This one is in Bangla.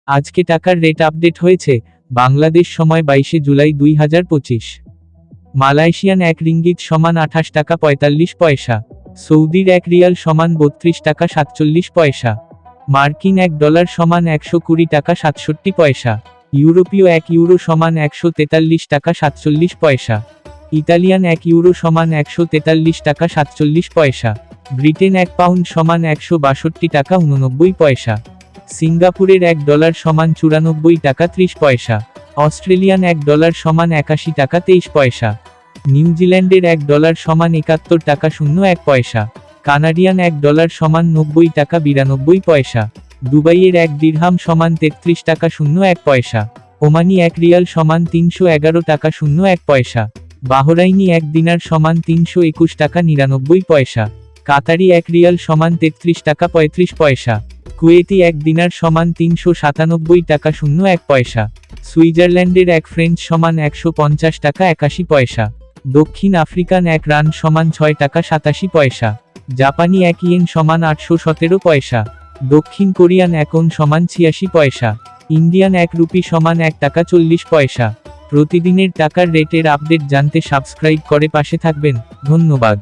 আজকে টাকার রেট আপডেট হয়েছে। বাংলাদেশ সময় 22 জুলাই 2025। মালয়েশিয়ান 1 রিঙ্গিত সমান 28 টাকা 45 পয়সা। সৌদির 1 রিয়াল সমান 32 টাকা 47 পয়সা। মার্কিন 1 ডলার সমান 120 টাকা 67 পয়সা। ইউরোপীয় 1 ইউরো সমান 143 টাকা 47 পয়সা। ইতালিয়ান 1 ইউরো সমান 143 টাকা 47 পয়সা। ব্রিটেন 1 পাউন্ড সমান 162 টাকা 89 পয়সা। সিঙ্গাপুরের 1 ডলার সমান 94 টাকা 30 পয়সা। অস্ট্রেলিয়ান 1 ডলার সমান 81 টাকা 23 পয়সা। নিউজিল্যান্ডের 1 ডলার সমান 71 টাকা 01 পয়সা। কানাডিয়ান 1 ডলার সমান 90 টাকা 92 পয়সা। দুবাইয়ের 1 দিরহাম সমান 33 টাকা 01 পয়সা। ওমানি 1 রিয়াল সমান 311 টাকা 01 পয়সা। বাহরাইনি 1 দিনার সমান 321 টাকা 99 পয়সা। কাতারি 1 রিয়াল সমান 33 টাকা 35 পয়সা। কুয়েতি 1 দিনার সমান 397 টাকা 01 পয়সা। সুইজারল্যান্ডের 1 ফ্রেঞ্চ সমান 150 টাকা 81 পয়সা। দক্ষিণ আফ্রিকান 1 রান সমান 6 টাকা 87 পয়সা। জাপানি 1 ইয়েন সমান 817 পয়সা। দক্ষিণ কোরিয়ান 1 ওন সমান 86 পয়সা। ইন্ডিয়ান 1 রুপি সমান 1 টাকা 40 পয়সা। প্রতিদিনের টাকার রেটের আপডেট জানতে সাবস্ক্রাইব করে পাশে থাকবেন। ধন্যবাদ।